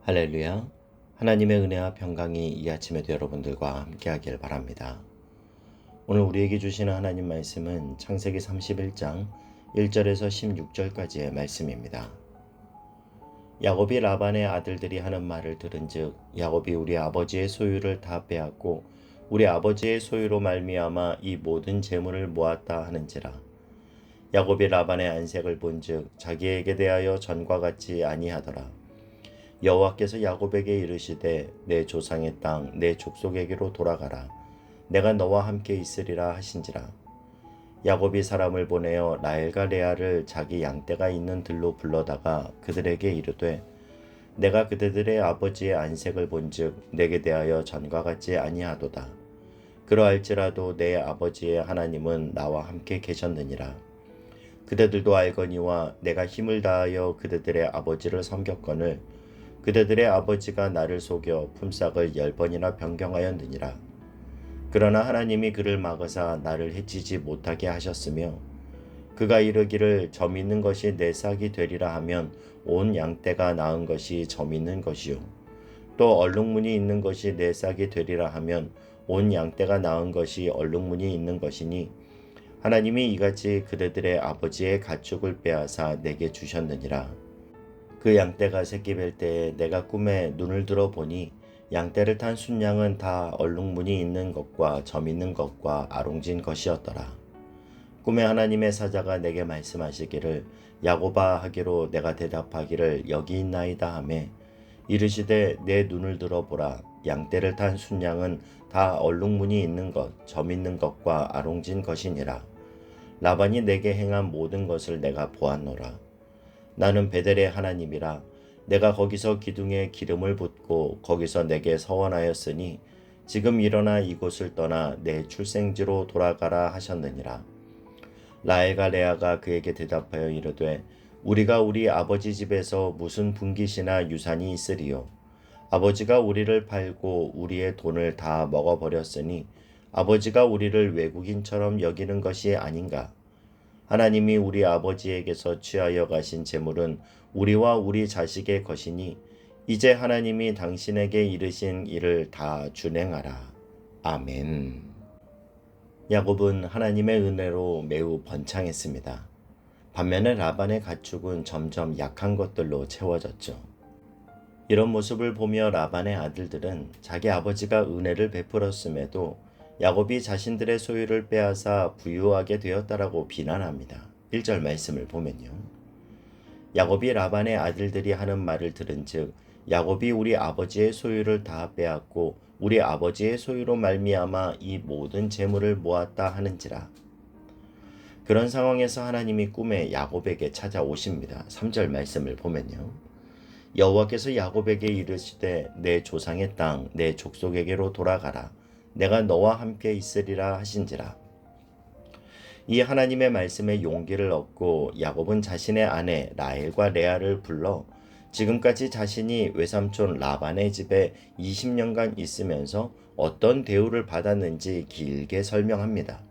할렐루야. 하나님의 은혜와 평강이 이 아침에도 여러분들과 함께하길 바랍니다. 오늘 우리에게 주시는 하나님 말씀은 창세기 31장 1절에서 16절까지의 말씀입니다. 야곱이 라반의 아들들이 하는 말을 들은즉 야곱이 우리 아버지의 소유를 다 빼앗고 우리 아버지의 소유로 말미암아 이 모든 재물을 모았다 하는지라. 야곱이 라반의 안색을 본즉 자기에게 대하여 전과 같지 아니하더라. 여호와께서 야곱에게 이르시되 내 조상의 땅 내 족속에게로 돌아가라. 내가 너와 함께 있으리라 하신지라. 야곱이 사람을 보내어 라헬과 레아를 자기 양떼가 있는 들로 불러다가 그들에게 이르되 내가 그대들의 아버지의 안색을 본즉 내게 대하여 전과 같지 아니하도다. 그러할지라도 내 아버지의 하나님은 나와 함께 계셨느니라. 그대들도 알거니와 내가 힘을 다하여 그대들의 아버지를 섬겼거늘 그대들의 아버지가 나를 속여 품삯을 10번이나 변경하였느니라. 그러나 하나님이 그를 막으사 나를 해치지 못하게 하셨으며 그가 이르기를 점 있는 것이 내 싹이 되리라 하면 온 양떼가 낳은 것이 점 있는 것이요 또 얼룩무늬 있는 것이 내 싹이 되리라 하면 온 양떼가 낳은 것이 얼룩무늬 있는 것이니 하나님이 이같이 그대들의 아버지의 가축을 빼앗아 내게 주셨느니라. 그 양떼가 새끼 뵐 때에 내가 꿈에 눈을 들어 보니 양떼를 탄 순양은 다 얼룩무늬 있는 것과 점 있는 것과 아롱진 것이었더라. 꿈에 하나님의 사자가 내게 말씀하시기를 야곱아 하기로 내가 대답하기를 여기 있나이다 하매 이르시되 내 눈을 들어 보라. 양떼를 탄 순양은 다 얼룩무늬 있는 것, 점 있는 것과 아롱진 것이니라. 라반이 내게 행한 모든 것을 내가 보았노라. 나는 베델의 하나님이라. 내가 거기서 기둥에 기름을 붓고 거기서 내게 서원하였으니 지금 일어나 이곳을 떠나 내 출생지로 돌아가라 하셨느니라. 라헬과 레아가 그에게 대답하여 이르되 우리가 우리 아버지 집에서 무슨 분깃이나 유산이 있으리요. 아버지가 우리를 팔고 우리의 돈을 다 먹어버렸으니 아버지가 우리를 외국인처럼 여기는 것이 아닌가. 하나님이 우리 아버지에게서 취하여 가신 재물은 우리와 우리 자식의 것이니 이제 하나님이 당신에게 이르신 일을 다 준행하라. 아멘. 야곱은 하나님의 은혜로 매우 번창했습니다. 반면에 라반의 가축은 점점 약한 것들로 채워졌죠. 이런 모습을 보며 라반의 아들들은 자기 아버지가 은혜를 베풀었음에도 야곱이 자신들의 소유를 빼앗아 부유하게 되었다라고 비난합니다. 1절 말씀을 보면요. 야곱이 라반의 아들들이 하는 말을 들은즉 야곱이 우리 아버지의 소유를 다 빼앗고 우리 아버지의 소유로 말미암아 이 모든 재물을 모았다 하는지라. 그런 상황에서 하나님이 꿈에 야곱에게 찾아오십니다. 3절 말씀을 보면요. 여호와께서 야곱에게 이르시되 내 조상의 땅 내 족속에게로 돌아가라. 내가 너와 함께 있으리라 하신지라. 이 하나님의 말씀에 용기를 얻고 야곱은 자신의 아내 라헬과 레아를 불러 지금까지 자신이 외삼촌 라반의 집에 20년간 있으면서 어떤 대우를 받았는지 길게 설명합니다.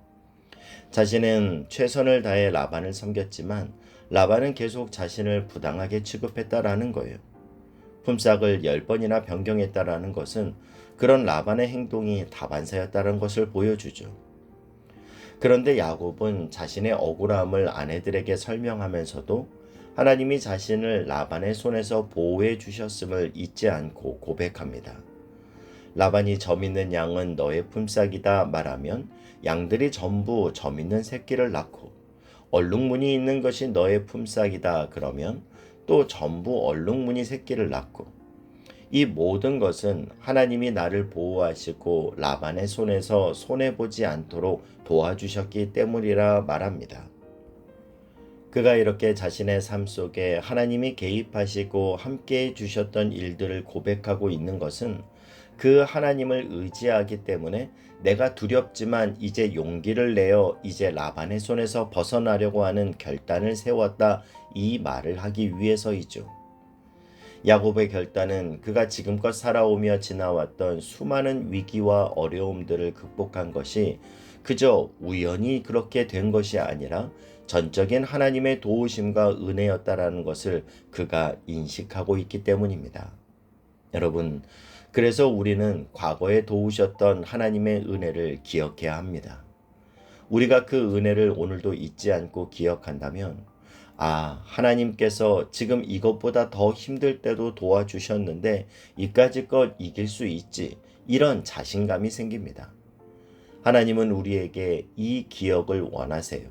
자신은 최선을 다해 라반을 섬겼지만 라반은 계속 자신을 부당하게 취급했다라는 거예요. 품삯을 10번이나 변경했다라는 것은 그런 라반의 행동이 다반사였다는 것을 보여주죠. 그런데 야곱은 자신의 억울함을 아내들에게 설명하면서도 하나님이 자신을 라반의 손에서 보호해 주셨음을 잊지 않고 고백합니다. 라반이 점 있는 양은 너의 품삯이다 말하면 양들이 전부 점 있는 새끼를 낳고 얼룩무늬 있는 것이 너의 품삯이다 그러면 또 전부 얼룩무늬 새끼를 낳고 이 모든 것은 하나님이 나를 보호하시고 라반의 손에서 손해보지 않도록 도와주셨기 때문이라 말합니다. 그가 이렇게 자신의 삶 속에 하나님이 개입하시고 함께해 주셨던 일들을 고백하고 있는 것은 그 하나님을 의지하기 때문에 내가 두렵지만 이제 용기를 내어 이제 라반의 손에서 벗어나려고 하는 결단을 세웠다 이 말을 하기 위해서이죠. 야곱의 결단은 그가 지금껏 살아오며 지나왔던 수많은 위기와 어려움들을 극복한 것이 그저 우연히 그렇게 된 것이 아니라 전적인 하나님의 도우심과 은혜였다라는 것을 그가 인식하고 있기 때문입니다. 여러분, 그래서 우리는 과거에 도우셨던 하나님의 은혜를 기억해야 합니다. 우리가 그 은혜를 오늘도 잊지 않고 기억한다면, 하나님께서 지금 이것보다 더 힘들 때도 도와주셨는데 이까짓 것 이길 수 있지. 이런 자신감이 생깁니다. 하나님은 우리에게 이 기억을 원하세요.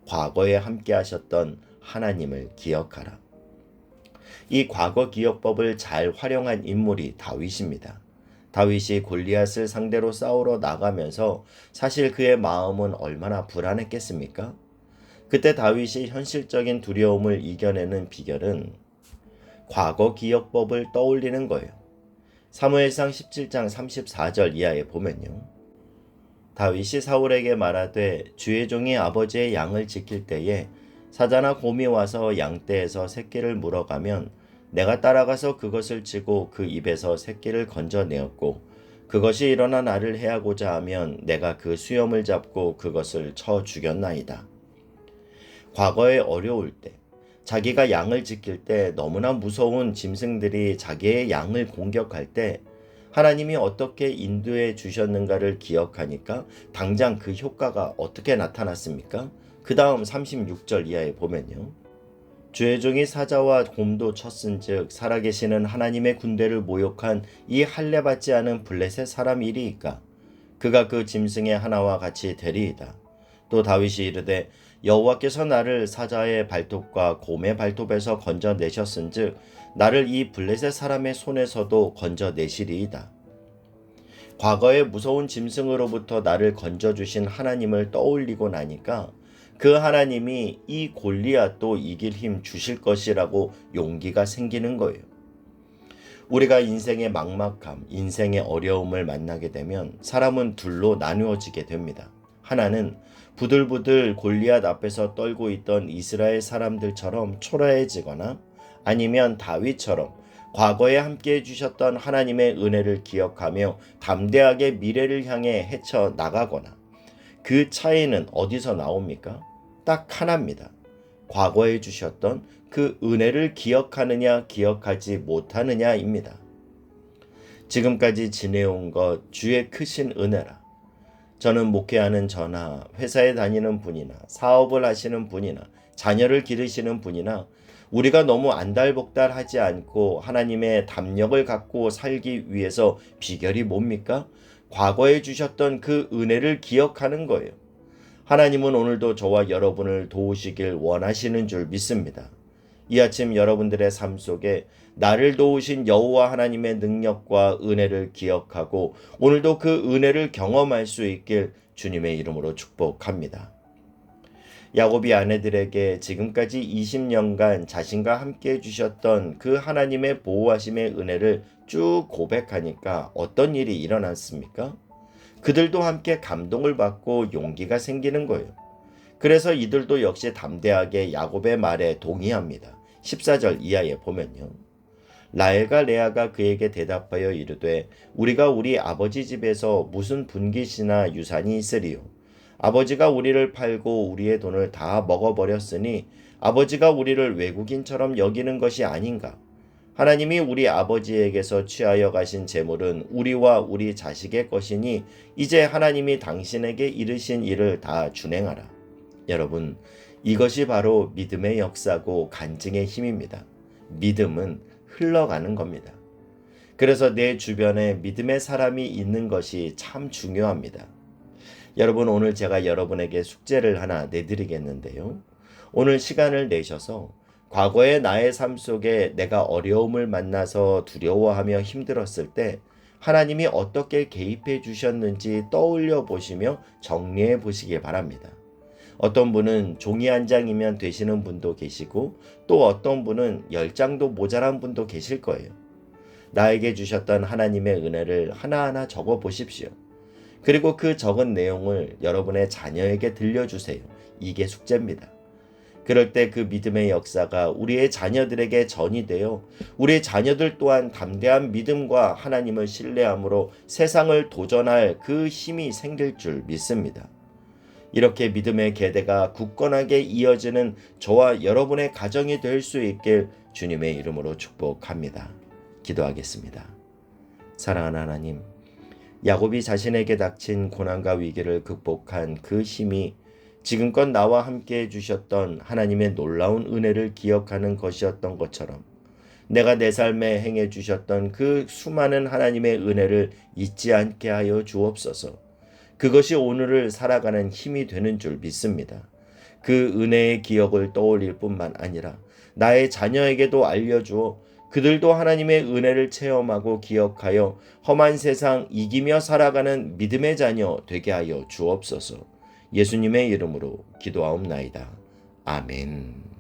과거에 함께 하셨던 하나님을 기억하라. 이 과거 기억법을 잘 활용한 인물이 다윗입니다. 다윗이 골리앗을 상대로 싸우러 나가면서 사실 그의 마음은 얼마나 불안했겠습니까? 그때 다윗이 현실적인 두려움을 이겨내는 비결은 과거 기억법을 떠올리는 거예요. 사무엘상 17장 34절 이하에 보면요. 다윗이 사울에게 말하되 주의 종이 아버지의 양을 지킬 때에 사자나 곰이 와서 양떼에서 새끼를 물어가면 내가 따라가서 그것을 치고 그 입에서 새끼를 건져내었고 그것이 일어나 나를 해하고자 하면 내가 그 수염을 잡고 그것을 쳐 죽였나이다. 과거에 어려울 때, 자기가 양을 지킬 때 너무나 무서운 짐승들이 자기의 양을 공격할 때 하나님이 어떻게 인도해 주셨는가를 기억하니까 당장 그 효과가 어떻게 나타났습니까? 그 다음 36절 이하에 보면요. 주의 종이 사자와 곰도 쳤은즉 살아계시는 하나님의 군대를 모욕한 이 할례받지 않은 블레셋 사람 이리이까 그가 그 짐승의 하나와 같이 되리이다. 또 다윗이 이르되 여호와께서 나를 사자의 발톱과 곰의 발톱에서 건져내셨은즉 나를 이 블레셋 사람의 손에서도 건져내시리이다. 과거의 무서운 짐승으로부터 나를 건져주신 하나님을 떠올리고 나니까 그 하나님이 이 골리앗도 이길 힘 주실 것이라고 용기가 생기는 거예요. 우리가 인생의 막막함, 인생의 어려움을 만나게 되면 사람은 둘로 나누어지게 됩니다. 하나는 부들부들 골리앗 앞에서 떨고 있던 이스라엘 사람들처럼 초라해지거나 아니면 다윗처럼 과거에 함께 해주셨던 하나님의 은혜를 기억하며 담대하게 미래를 향해 헤쳐 나가거나 그 차이는 어디서 나옵니까? 딱 하나입니다. 과거에 주셨던 그 은혜를 기억하느냐 기억하지 못하느냐입니다. 지금까지 지내온 것 주의 크신 은혜라. 저는 목회하는 저나 회사에 다니는 분이나 사업을 하시는 분이나 자녀를 기르시는 분이나 우리가 너무 안달복달하지 않고 하나님의 담력을 갖고 살기 위해서 비결이 뭡니까? 과거에 주셨던 그 은혜를 기억하는 거예요. 하나님은 오늘도 저와 여러분을 도우시길 원하시는 줄 믿습니다. 이 아침 여러분들의 삶 속에 나를 도우신 여호와 하나님의 능력과 은혜를 기억하고 오늘도 그 은혜를 경험할 수 있길 주님의 이름으로 축복합니다. 야곱이 아내들에게 지금까지 20년간 자신과 함께 해주셨던 그 하나님의 보호하심의 은혜를 쭉 고백하니까 어떤 일이 일어났습니까? 그들도 함께 감동을 받고 용기가 생기는 거예요. 그래서 이들도 역시 담대하게 야곱의 말에 동의합니다. 14절 이하에 보면요. 라헬과 레아가 그에게 대답하여 이르되 우리가 우리 아버지 집에서 무슨 분깃이나 유산이 있으리요. 아버지가 우리를 팔고 우리의 돈을 다 먹어버렸으니 아버지가 우리를 외국인처럼 여기는 것이 아닌가. 하나님이 우리 아버지에게서 취하여 가신 재물은 우리와 우리 자식의 것이니 이제 하나님이 당신에게 이르신 일을 다 준행하라. 여러분, 이것이 바로 믿음의 역사고 간증의 힘입니다. 믿음은 흘러가는 겁니다. 그래서 내 주변에 믿음의 사람이 있는 것이 참 중요합니다. 여러분, 오늘 제가 여러분에게 숙제를 하나 내드리겠는데요. 오늘 시간을 내셔서 과거의 나의 삶 속에 내가 어려움을 만나서 두려워하며 힘들었을 때 하나님이 어떻게 개입해 주셨는지 떠올려 보시며 정리해 보시기 바랍니다. 어떤 분은 종이 한 장이면 되시는 분도 계시고 또 어떤 분은 10장도 모자란 분도 계실 거예요. 나에게 주셨던 하나님의 은혜를 하나하나 적어 보십시오. 그리고 그 적은 내용을 여러분의 자녀에게 들려주세요. 이게 숙제입니다. 그럴 때 그 믿음의 역사가 우리의 자녀들에게 전이 되어 우리의 자녀들 또한 담대한 믿음과 하나님을 신뢰함으로 세상을 도전할 그 힘이 생길 줄 믿습니다. 이렇게 믿음의 계대가 굳건하게 이어지는 저와 여러분의 가정이 될 수 있길 주님의 이름으로 축복합니다. 기도하겠습니다. 사랑하는 하나님, 야곱이 자신에게 닥친 고난과 위기를 극복한 그 힘이 지금껏 나와 함께 해주셨던 하나님의 놀라운 은혜를 기억하는 것이었던 것처럼 내가 내 삶에 행해 주셨던 그 수많은 하나님의 은혜를 잊지 않게 하여 주옵소서. 그것이 오늘을 살아가는 힘이 되는 줄 믿습니다. 그 은혜의 기억을 떠올릴 뿐만 아니라 나의 자녀에게도 알려주어 그들도 하나님의 은혜를 체험하고 기억하여 험한 세상 이기며 살아가는 믿음의 자녀 되게 하여 주옵소서. 예수님의 이름으로 기도하옵나이다. 아멘.